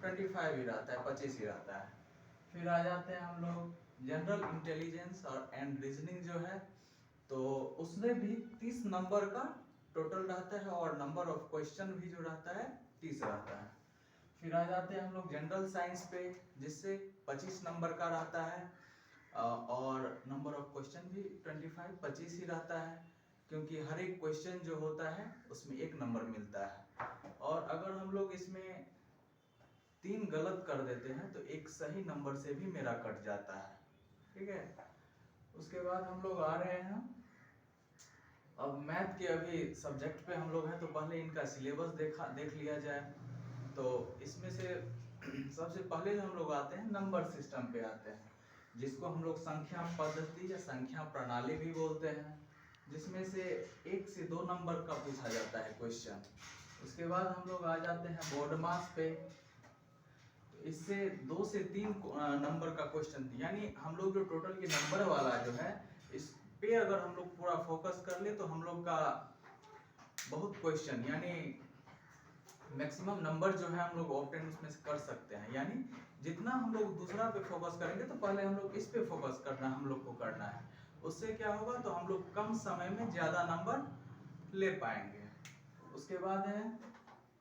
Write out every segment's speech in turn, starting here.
25 ही रहता है, 25 ही रहता है। फिर आ जाते हैं हम लोग जनरल इंटेलिजेंस और एंड रीजनिंग जो है, तो उसमें भी 30 नंबर का टोटल रहता है और नंबर ऑफ क्वेश्चन भी जो रहता है 30 रहता है। फिर आ जाते हैं हम लोग जनरल साइंस पे, जिससे 25 नंबर का रहता है और नंबर ऑफ क्वेश्चन भी 25 ही रहता है, क्योंकि हर एक क्वेश्चन जो होता है उसमें 1 नंबर मिलता है। और अगर हम लोग इसमें 3 गलत कर देते हैं तो 1 सही नंबर से भी मेरा कट जाता है, ठीक है। उसके बाद हम लोग आ रहे हैं अब मैथ के अभी सब्जेक्ट पे हम लोग हैं, तो पहले इनका सिलेबस देख लिया जाए। तो इसमें से सबसे पहले जो हम लोग आते हैं नंबर सिस्टम पे आते हैं, जिसको हम लोग संख्या पद्धति या संख्या प्रणाली भी बोलते हैं, जिसमें से 1 से 2 नंबर का पूछा जाता है क्वेश्चन। उसके बाद हम लोग आ जाते हैं बोर्ड मास पे, इससे 2 से 3 नंबर का क्वेश्चन, यानी हम लोग जो टोटल ये नंबर वाला जो है इस पे अगर हम लोग पूरा फोकस कर ले तो हम लोग का बहुत क्वेश्चन, यानी मैक्सिमम नंबर जो है हम लोग ऑप्टेन उसमें से कर सकते हैं। यानी जितना हम लोग दूसरा पे फोकस करेंगे तो पहले हम लोग इस पे फोकस करना हम लोग को करना है। उससे क्या होगा, तो हम लोग कम समय में ज्यादा नंबर ले पाएंगे। उसके बाद है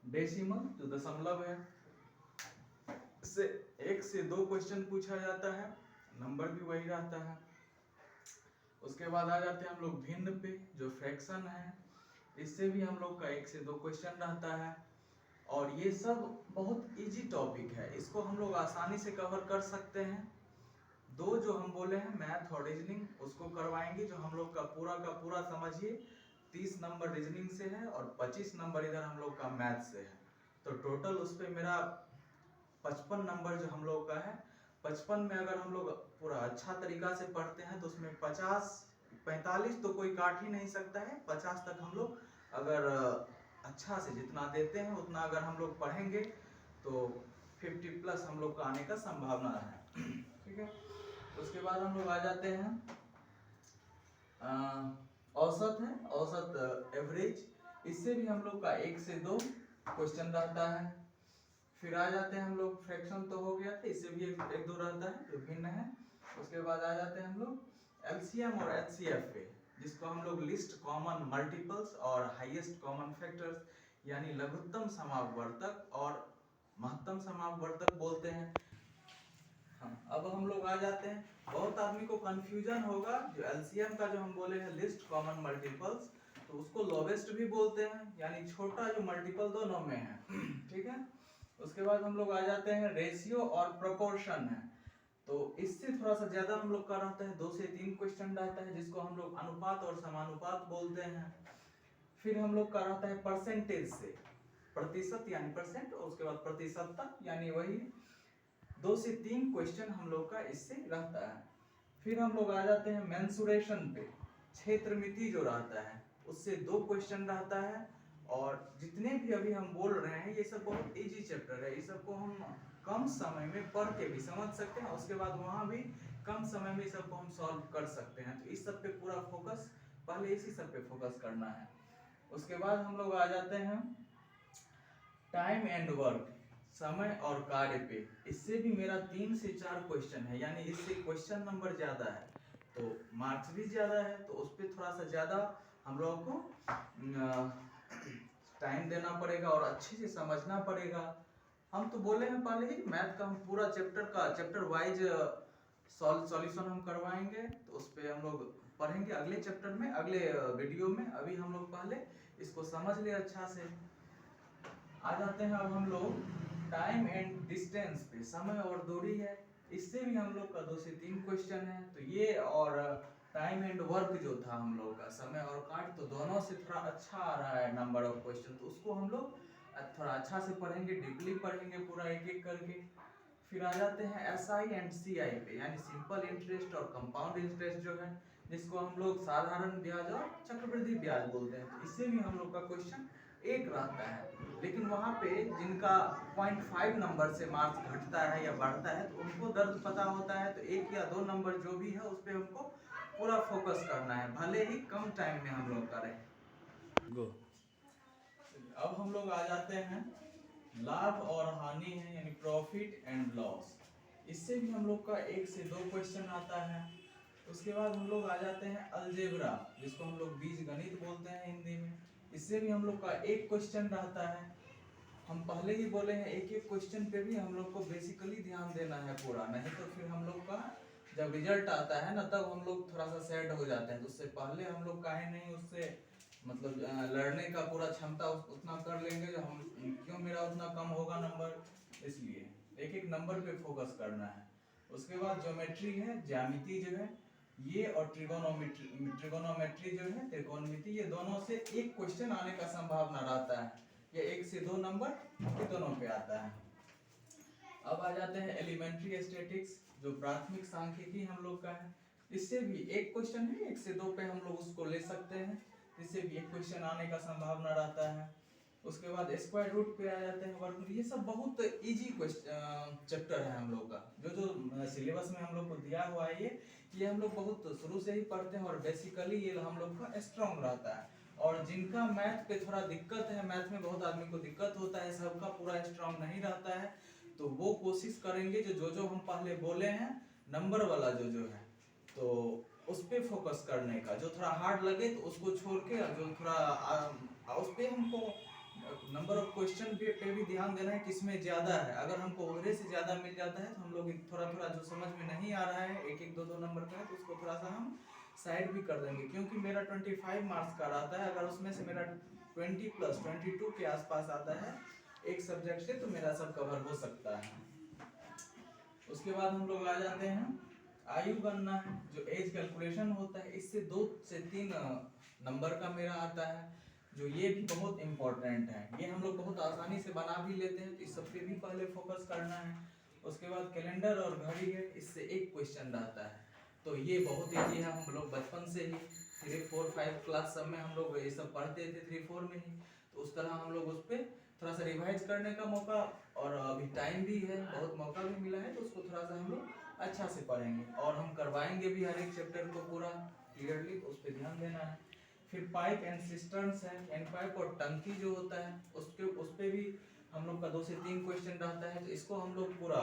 डेसिमल, जो दशमलव है, इससे 1 से 2 क्वेश्चन पूछा जाता है, नंबर भी वही रहता है। उसके बाद आ जाते हैं हम लोग भिन्न पे, जो फ्रैक्शन है, इससे भी हम लोग का 1 से 2 क्वेश्चन रहता है। और ये सब बहुत इजी टॉपिक है, इसको हम लोग आसानी से कवर कर सकते हैं। 2 जो हम बोले हैं मैथ और रीजनिंग, उसको करवाएंगे, जो हम लोग का पूरा समझिए 30 नंबर रीजनिंग से है और 25 नंबर इधर हम लोग का मैथ से है। तो टोटल उस पर मेरा 55 नंबर जो हम लोग का है, 55 में अगर हम लोग पूरा अच्छा तरीका से पढ़ते हैं तो उसमें 45 तो कोई काट ही नहीं सकता है। 50 तक हम लोग अगर अच्छा से जितना देते हैं उतना अगर हम लोग पढ़ेंगे तो 50 प्लस हम लोग का आने का संभावना है, ठीक है। उसके बाद हम लोग आ जाते हैं औसत है, औसत एवरेज, इससे भी हम लोग का 1 से 2 क्वेश्चन रहता है। फिर आ जाते हैं हम लोग फ्रैक्शन, तो हो गया था, इससे भी एक दो रहता है जो भिन्न है। उसके बाद आ जाते हैं हम लोग एलसीएम और एचसीएफ पे, जिसको हम लोग लिस्ट कॉमन मल्टीपल्स और हाईएस्ट कॉमन फैक्टर्स, यानी लघुत्तम समापवर्तक और महत्तम समापवर्तक बोलते हैं। अब हम लोग आ जाते हैं, बहुत आदमी को कंफ्यूजन होगा, जो एलसीएम का जो हम बोले हैं लिस्ट कॉमन मल्टीपल्स, तो उसको लोवेस्ट भी बोलते हैं, यानी छोटा जो मल्टीपल दोनों में है, ठीक है। उसके बाद हम लोग आ जाते हैं रेशियो और प्रोपोर्शन है, तो इससे थोड़ा सा ज्यादा हम लोग का रहता है, 2 से 3 क्वेश्चन रहता है, जिसको हम लोग अनुपात और समानुपात बोलते हैं। फिर हम लोग का रहता है परसेंटेज से, प्रतिशत यानी परसेंट, और उसके बाद प्रतिशतता यानी वही 2 से 3 क्वेश्चन हम लोग का इससे रहता है। फिर हम लोग आ जाते हैं मेंसुरेशन पे, क्षेत्रमिति जो रहता है उससे 2 क्वेश्चन रहता है। और जितने भी अभी हम बोल रहे हैं ये सब बहुत इजी चैप्टर है, ये सबको हम कम समय में पढ़ के भी समझ सकते हैं, उसके बाद वहाँ भी कम समय में सबको हम सॉल्व कर सकते हैं। तो इस सब पे पूरा फोकस, पहले इसी सब पे फोकस करना है। उसके बाद हम लोग आ जाते हैं टाइम एंड वर्क, समय और कार्य पे, इससे भी मेरा 3 से 4 क्वेश्चन है, यानी इससे क्वेश्चन नंबर ज्यादा है तो मार्क्स भी ज्यादा है, तो उस पर थोड़ा सा ज्यादा हम लोगों को टाइम देना पड़ेगा और अच्छे से समझना पड़ेगा। हम तो बोले हैं पहले ही मैथ का हम पूरा चैप्टर वाइज सॉल्यूशन हम करवाएंगे, तो उस पर हम लोग पढ़ेंगे अगले चैप्टर में, अगले वीडियो में। अभी हम लोग पहले इसको समझ ले अच्छा से। आ जाते हैं अब हम लोग टाइम एंड डिस्टेंस पे, समय और दूरी है, इससे भी हम लोग का 2 से 3 क्वेश्चन है। तो ये और टाइम एंड वर्क जो था हम लोग का, समय और कार्य, तो दोनों से थोड़ा अच्छा आ रहा है नंबर ऑफ क्वेश्चन, तो उसको हम लोग थोड़ा अच्छा से पढ़ेंगे, डीपली पढ़ेंगे पूरा एक एक करके। फिर आ जाते हैं एसआई एंड सीआई पे, यानी सिंपल इंटरेस्ट और कंपाउंड इंटरेस्ट जो है, जिसको हम लोग साधारण ब्याज और चक्रवृद्धि ब्याज बोलते हैं। तो इससे भी हम लोग का क्वेश्चन एक रहता है, लेकिन वहाँ पे जिनका 0.5 नंबर से मार्क्स घटता है या बढ़ता है तो उनको दर्द पता होता है, तो 1 या 2 नंबर जो भी है उस पर हमको पूरा फोकस करना है, भले ही कम टाइम में हम लोग करें। गो अब हम लोग आ जाते हैं लाभ और हानि है, यानी प्रॉफिट एंड लॉस। इससे भी हम लोग का 1 से 2 क्वेश्चन आता है। उसके बाद हम लोग आ जाते हैं अलजेब्रा, जिसको हम लोग बीज गणित बोलते हैं हिंदी में। इससे भी हम लोग का 1 क्वेश्चन रहता है। हम पहले ही बोले हैं एक एक क्वेश्चन पे भी हम लोग को बेसिकली ध्यान देना है पूरा, नहीं तो फिर हम लोग का जब रिजल्ट आता है ना तब हम लोग थोड़ा सा सैड हो जाते हैं। तो उससे पहले हम लोग काहे नहीं उससे मतलब लड़ने का पूरा क्षमता उतना कर लेंगे जो हम क्यों मेरा उतना कम होगा नंबर, इसलिए एक एक नंबर पे फोकस करना है। उसके बाद ज्योमेट्री है, ज्यामिति जो है ये, और ट्रिगोनोमेट्री जो है त्रिकोणमिति, ये दोनों से 1 क्वेश्चन आने का संभावना रहता है। ये 1 से 2 नंबर ये दोनों पे आता है। अब आ जाते हैं एलिमेंट्री स्टैटिक्स, जो प्राथमिक सांख्यिकी हम लोग का है। इससे भी 1 क्वेश्चन है, 1 से 2 पे हम लोग उसको ले सकते हैं। इससे भी 1 क्वेश्चन आने का संभावना रहता है। उसके बाद स्क्वायर रूट पे आ जाते हैं, वर्गमूल। ये सब बहुत इजी चैप्टर है हम लोग का, जो सिलेबस में हम लोग को दिया हुआ है ये हम लोग बहुत शुरू से ही पढ़ते हैं, और बेसिकली ये हम लोग का स्ट्रॉन्ग रहता है। और जिनका मैथ पे थोड़ा दिक्कत है, मैथ में बहुत आदमी को दिक्कत होता है, सबका पूरा स्ट्रॉन्ग नहीं रहता है, तो वो कोशिश करेंगे जो हम पहले बोले हैं नंबर वाला जो है तो उस पे फोकस करने का। जो थोड़ा हार्ड लगे तो उसको छोड़ के, जो थोड़ा उस पे हमको नंबर ऑफ क्वेश्चन पे भी ध्यान देना है किसमें ज्यादा है। अगर हमको उधरे से ज्यादा मिल जाता है तो हम लोग थोड़ा थोड़ा जो समझ में नहीं आ रहा है, एक एक दो दो नंबर का है, तो उसको थोड़ा सा हम साइड भी कर देंगे। क्योंकि मेरा 25 मार्क्स का रहता है, अगर उसमें से मेरा 20 प्लस 22 के आसपास आता है एक सब्जेक्ट से, तो मेरा सब कवर हो सकता है। उसके बाद हम लोग आ जाते हैं आयु गणना है, जो एज कैलकुलेशन होता है। इससे 2 से 3 नंबर का मेरा आता है, जो ये भी बहुत इंपॉर्टेंट है। ये हम लोग बहुत आसानी से बना भी लेते हैं, तो इस सब पे भी पहले फोकस करना है। उसके बाद कैलेंडर और घड़ी है, इससे 1 क्वेश्चन रहता है, तो ये बहुत ईजी है। हम लोग बचपन से ही 3, 4, 5 क्लास सब में हम लोग ये सब पढ़ते थे, 3, 4 में ही, तो उस तरह हम लोग उस पर थोड़ा सा रिवाइज करने का मौका, और अभी टाइम भी है, बहुत मौका भी मिला है, तो उसको थोड़ा सा हम लोग अच्छा से पढ़ेंगे, और हम करवाएंगे भी हर एक चैप्टर को पूरा क्लियरली, तो उस पर ध्यान देना है। फिर पाइप एंड सिस्टर्न्स है, एंड पाइप और टंकी जो होता है उस पे भी हम लोग का 2 से 3 क्वेश्चन रहता है, तो इसको हम लोग पूरा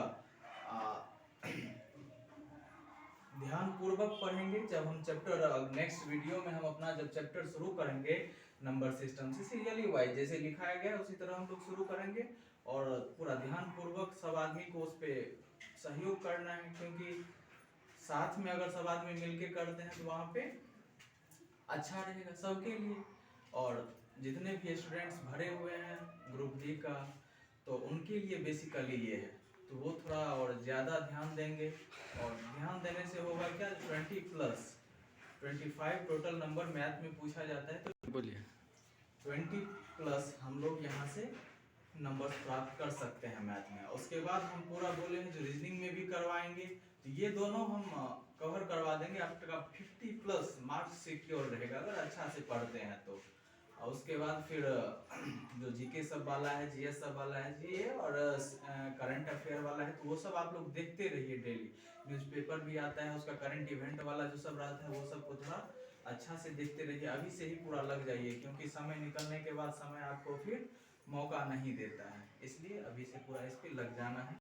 ध्यान पूर्वक पढ़ेंगे। जब हम चैप्टर नेक्स्ट वीडियो में हम अपना जब चैप्टर शुरू करेंगे नंबर सिस्टम से सीरियली वाइज जैसे लिखाया गया उसी तरह हम लोग शुरू करेंगे, और पूरा ध्यान पूर्वक सब आदमी को उस पे सहयोग करना है, क्योंकि साथ में अगर सब आदमी मिलके करते हैं तो वहाँ पे अच्छा रहेगा सबके लिए। और जितने भी स्टूडेंट्स भरे हुए हैं ग्रुप डी का, तो उनके लिए बेसिकली ये है, तो वो थोड़ा और ज़्यादा ध्यान देंगे। और ध्यान देने से होगा क्या, 20 प्लस 25 टोटल नंबर मैथ में पूछा जाता है, तो बोलिए 20 प्लस हम लोग यहाँ से नंबर प्राप्त कर सकते हैं मैथ में। उसके बाद हम पूरा बोले हैं जो रीजनिंग में भी करवाएंगे, तो ये दोनों हम कवर करवा देंगे। आपका 50 प्लस मार्क्स सिक्योर रहेगा अगर अच्छा से पढ़ते हैं तो। और उसके बाद फिर जो जीके सब वाला है, जीएस सब वाला है, जी और करंट अफेयर वाला है, तो वो सब आप लोग देखते रहिए डेली। न्यूज़पेपर भी आता है, उसका करंट इवेंट वाला जो सब रहता है वो सब को थोड़ा अच्छा से देखते रहिए। अभी से ही पूरा लग जाइए, क्योंकि समय निकलने के बाद समय आपको फिर मौका नहीं देता है, इसलिए अभी से पूरा इस पे लग जाना है।